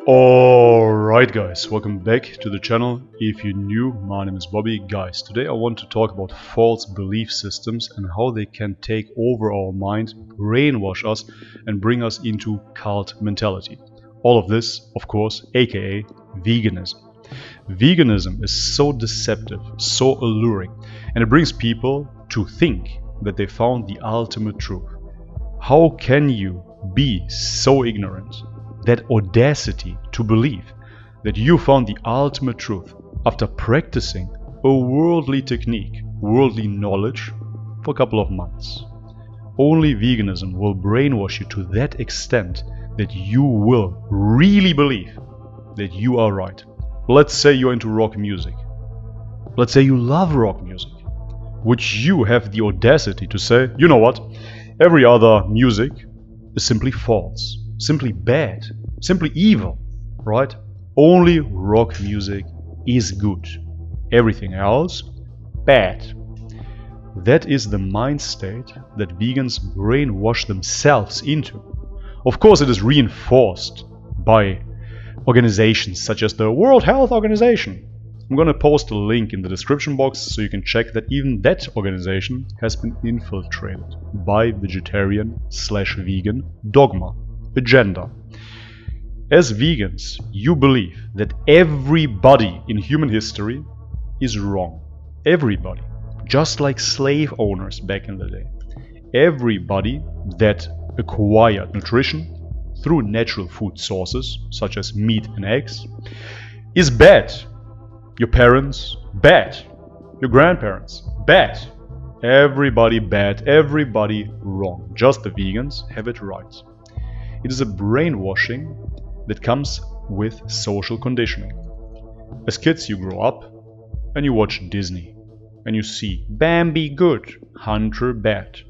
Alright guys, welcome back to the channel. If you're new, my name is Bobby. Guys, today I want to talk about false belief systems and how they can take over our mind, brainwash us and bring us into cult mentality. All of this, of course, aka veganism. Veganism is so deceptive, so alluring, and it brings people to think that they found the ultimate truth. How can you be so ignorant? That audacity to believe that you found the ultimate truth after practicing a worldly technique, worldly knowledge for a couple of months. Only veganism will brainwash you to that extent that you will really believe that you are right. Let's say you're into rock music. Let's say you love rock music, which you have the audacity to say, you know what, every other music is simply false. Simply bad, simply evil, right? Only rock music is good. Everything else, bad. That is the mind state that vegans brainwash themselves into. Of course, it is reinforced by organizations such as the World Health Organization. I'm gonna post a link in the description box so you can check that even that organization has been infiltrated by vegetarian/vegan dogma. Agenda. As vegans, you believe that everybody in human history is wrong. Everybody. Just like slave owners back in the day. Everybody that acquired nutrition through natural food sources, such as meat and eggs, is bad. Your parents, bad. Your grandparents, bad. Everybody bad. Everybody wrong. Just the vegans have it right. It is a brainwashing that comes with social conditioning. As kids you grow up and you watch Disney and you see Bambi good, Hunter bad.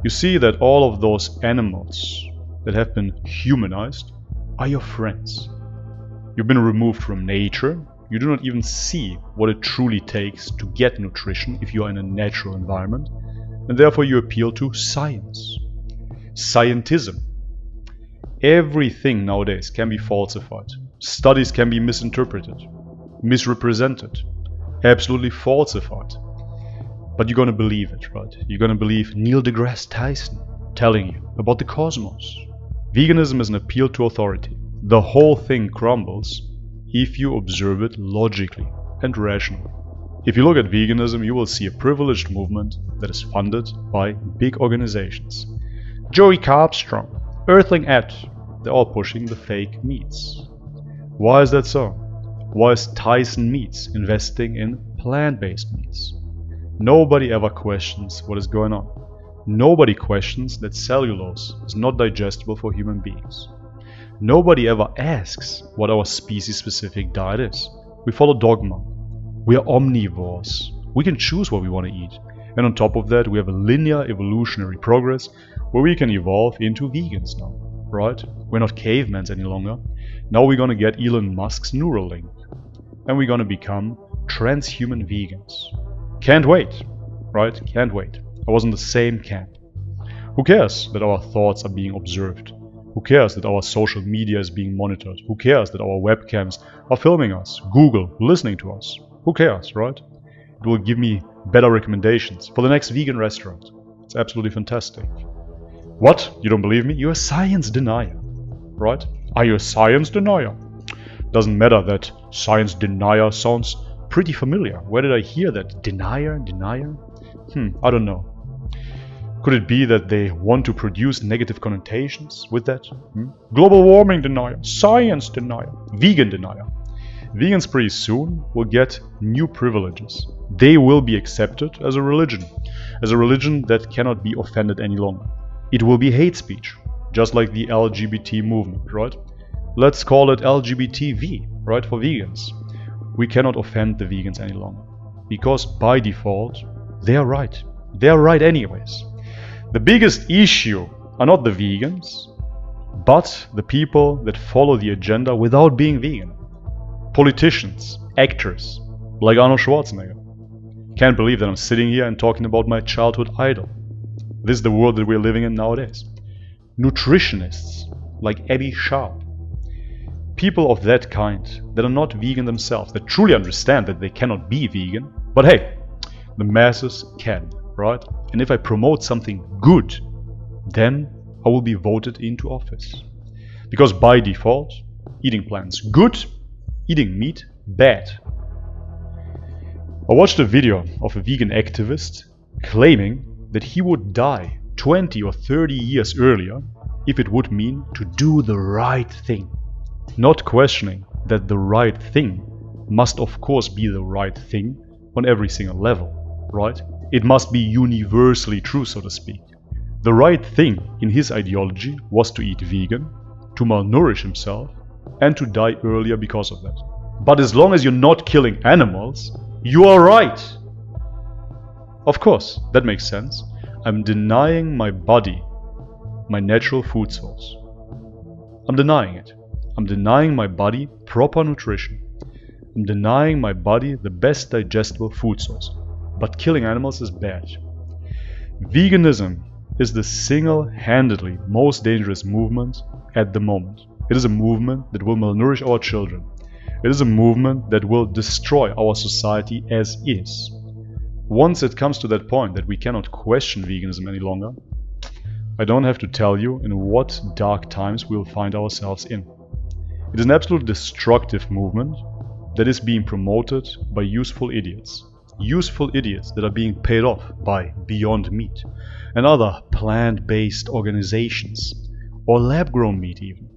You see that all of those animals that have been humanized are your friends. You've been removed from nature. You do not even see what it truly takes to get nutrition if you are in a natural environment, and therefore you appeal to science. Scientism. Everything nowadays can be falsified. Studies can be misinterpreted, misrepresented, absolutely falsified. But you're gonna believe it, right? You're gonna believe Neil deGrasse Tyson telling you about the cosmos. Veganism is an appeal to authority. The whole thing crumbles if you observe it logically and rationally. If you look at veganism, you will see a privileged movement that is funded by big organizations. Joey Carbstrong, Earthling Ed, they're all pushing the fake meats. Why is that so? Why is Tyson Meats investing in plant-based meats? Nobody ever questions what is going on. Nobody questions that cellulose is not digestible for human beings. Nobody ever asks what our species-specific diet is. We follow dogma. We are omnivores. We can choose what we want to eat. And on top of that, we have a linear evolutionary progress where we can evolve into vegans now, right? We're not cavemen any longer. Now we're gonna get Elon Musk's Neuralink. And we're gonna become transhuman vegans. Can't wait, right? Can't wait. I was in the same camp. Who cares that our thoughts are being observed? Who cares that our social media is being monitored? Who cares that our webcams are filming us? Google listening to us? Who cares, right? It will give me better recommendations for the next vegan restaurant. It's absolutely fantastic. What? You don't believe me? You're a science denier, right? Are you a science denier? Doesn't matter that science denier sounds pretty familiar. Where did I hear that? Denier? I don't know. Could it be that they want to produce negative connotations with that? Global warming denier, science denier, vegan denier. Vegans pretty soon will get new privileges. They will be accepted as a religion that cannot be offended any longer. It will be hate speech, just like the LGBT movement, right? Let's call it LGBTV, right, for vegans. We cannot offend the vegans any longer, because by default, they are right. They are right anyways. The biggest issue are not the vegans, but the people that follow the agenda without being vegan. Politicians, actors, like Arnold Schwarzenegger. Can't believe that I'm sitting here and talking about my childhood idol. This is the world that we're living in nowadays. Nutritionists like Abby Sharp. People of that kind that are not vegan themselves, that truly understand that they cannot be vegan, but hey, the masses can, right? And if I promote something good, then I will be voted into office. Because by default, eating plants good, eating meat bad. I watched a video of a vegan activist claiming that he would die 20 or 30 years earlier if it would mean to do the right thing. Not questioning that the right thing must of course be the right thing on every single level, right? It must be universally true, so to speak. The right thing in his ideology was to eat vegan, to malnourish himself, and to die earlier because of that. But as long as you're not killing animals, you are right. Of course, that makes sense. I'm denying my body my natural food source. I'm denying it. I'm denying my body proper nutrition. I'm denying my body the best digestible food source. But killing animals is bad. Veganism is the single-handedly most dangerous movement at the moment. It is a movement that will malnourish our children. It is a movement that will destroy our society as is. Once it comes to that point that we cannot question veganism any longer, I don't have to tell you in what dark times we will find ourselves in. It is an absolute destructive movement that is being promoted by useful idiots. Useful idiots that are being paid off by Beyond Meat and other plant-based organizations, or lab-grown meat even.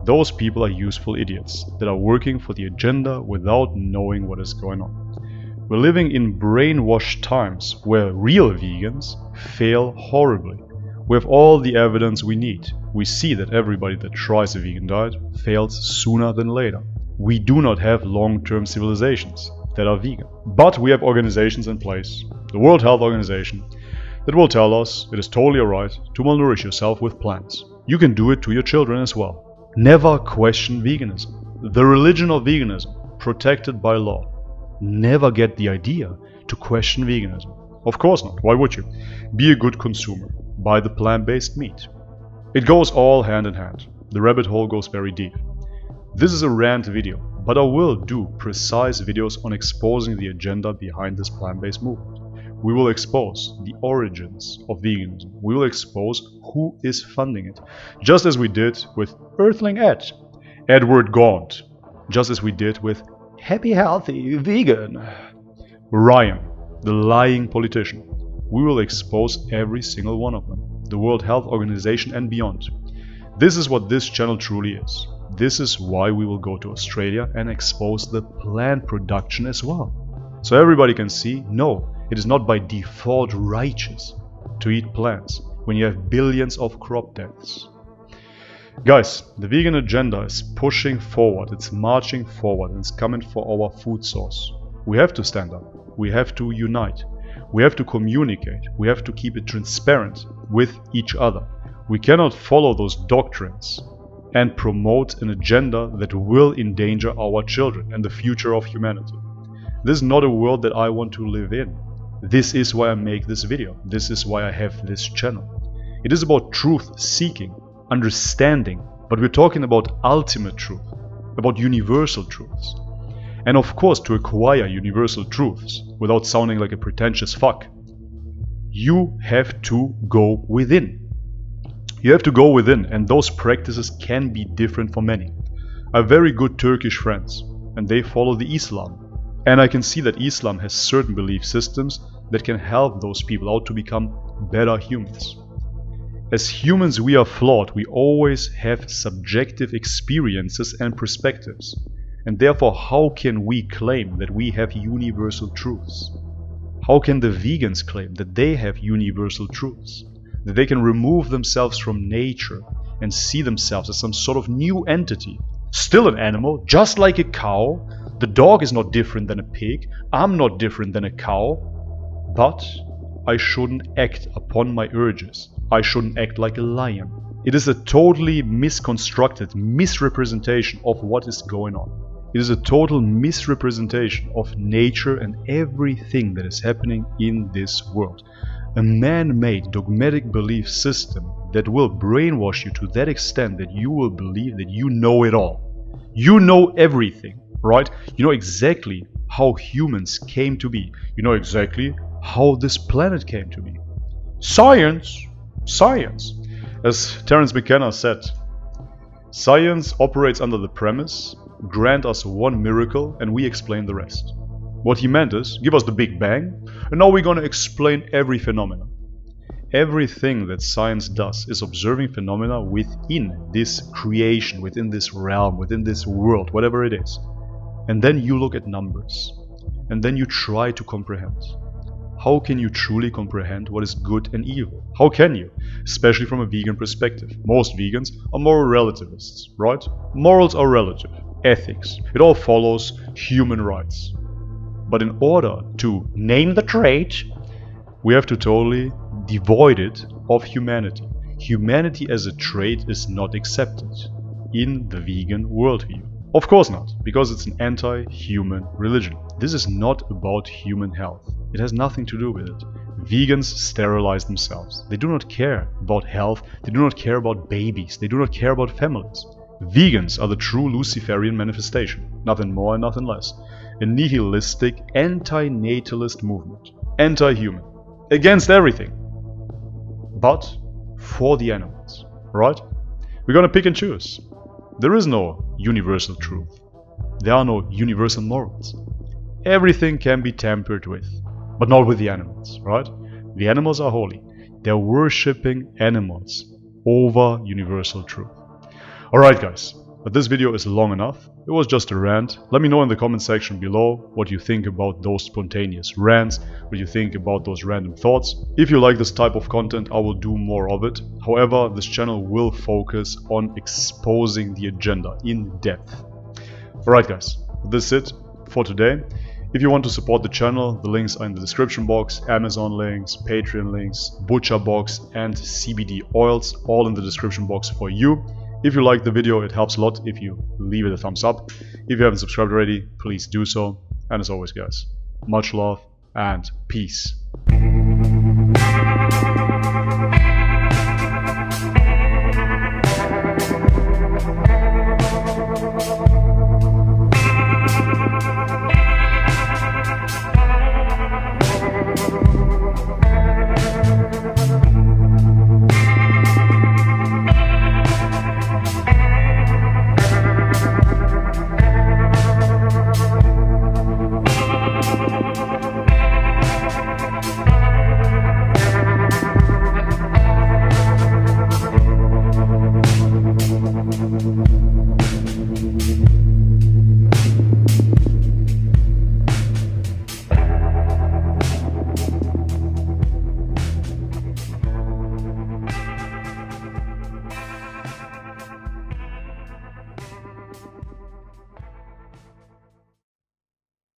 Those people are useful idiots that are working for the agenda without knowing what is going on. We're living in brainwashed times where real vegans fail horribly. We have all the evidence we need. We see that everybody that tries a vegan diet fails sooner than later. We do not have long-term civilizations that are vegan. But we have organizations in place, the World Health Organization, that will tell us it is totally alright to malnourish yourself with plants. You can do it to your children as well. Never question veganism. The religion of veganism, protected by law. Never get the idea to question veganism. Of course not. Why would you? Be a good consumer. Buy the plant-based meat. It goes all hand in hand. The rabbit hole goes very deep. This is a rant video, but I will do precise videos on exposing the agenda behind this plant-based movement. We will expose the origins of veganism. We will expose who is funding it. Just as we did with Earthling Ed, Edward Gaunt. Just as we did with Happy Healthy Vegan, Ryan, the lying politician. We will expose every single one of them. The World Health Organization and beyond. This is what this channel truly is. This is why we will go to Australia and expose the plant production as well. So everybody can see, no, it is not by default righteous to eat plants when you have billions of crop deaths. Guys, the vegan agenda is pushing forward, it's marching forward, and it's coming for our food source. We have to stand up, we have to unite, we have to communicate, we have to keep it transparent with each other. We cannot follow those doctrines and promote an agenda that will endanger our children and the future of humanity. This is not a world that I want to live in. This is why I make this video. This is why I have this channel. It is about truth seeking, understanding, but we're talking about ultimate truth, about universal truths. And of course, to acquire universal truths without sounding like a pretentious fuck, you have to go within. You have to go within, and those practices can be different for many. I have very good Turkish friends, and they follow the Islam. And I can see that Islam has certain belief systems that can help those people out to become better humans. As humans, we are flawed. We always have subjective experiences and perspectives. And therefore, how can we claim that we have universal truths? How can the vegans claim that they have universal truths? That they can remove themselves from nature and see themselves as some sort of new entity? Still an animal, just like a cow. The dog is not different than a pig. I'm not different than a cow. But I shouldn't act upon my urges. I shouldn't act like a lion. It is a totally misconstructed misrepresentation of what is going on. It is a total misrepresentation of nature and everything that is happening in this world. A man-made dogmatic belief system that will brainwash you to that extent that you will believe that you know it all. You know everything, right? You know exactly how humans came to be. You know exactly how this planet came to be. Science! Science! As Terence McKenna said, science operates under the premise, grant us one miracle and we explain the rest. What he meant is, give us the Big Bang, and now we're gonna explain every phenomenon. Everything that science does is observing phenomena within this creation, within this realm, within this world, whatever it is. And then you look at numbers, and then you try to comprehend. How can you truly comprehend what is good and evil? How can you? Especially from a vegan perspective. Most vegans are moral relativists, right? Morals are relative. Ethics. It all follows human rights. But in order to name the trait, we have to totally devoid it of humanity. Humanity as a trait is not accepted in the vegan worldview. Of course not, because it's an anti-human religion. This is not about human health. It has nothing to do with it. Vegans sterilize themselves. They do not care about health. They do not care about babies. They do not care about families. Vegans are the true Luciferian manifestation. Nothing more and nothing less. A nihilistic, anti-natalist movement. Anti-human. Against everything. But for the animals, right? We're gonna pick and choose. There is no universal truth. There are no universal morals. Everything can be tampered with, but not with the animals, right? The animals are holy. They're worshipping animals over universal truth. Alright guys, but this video is long enough. It was just a rant. Let me know in the comment section below what you think about those spontaneous rants, what you think about those random thoughts. If you like this type of content, I will do more of it. However, this channel will focus on exposing the agenda in depth. Alright guys, this is it for today. If you want to support the channel, the links are in the description box, Amazon links, Patreon links, Butcher Box and CBD oils, all in the description box for you. If you like the video, it helps a lot if you leave it a thumbs up. If you haven't subscribed already, please do so. And as always guys, much love and peace.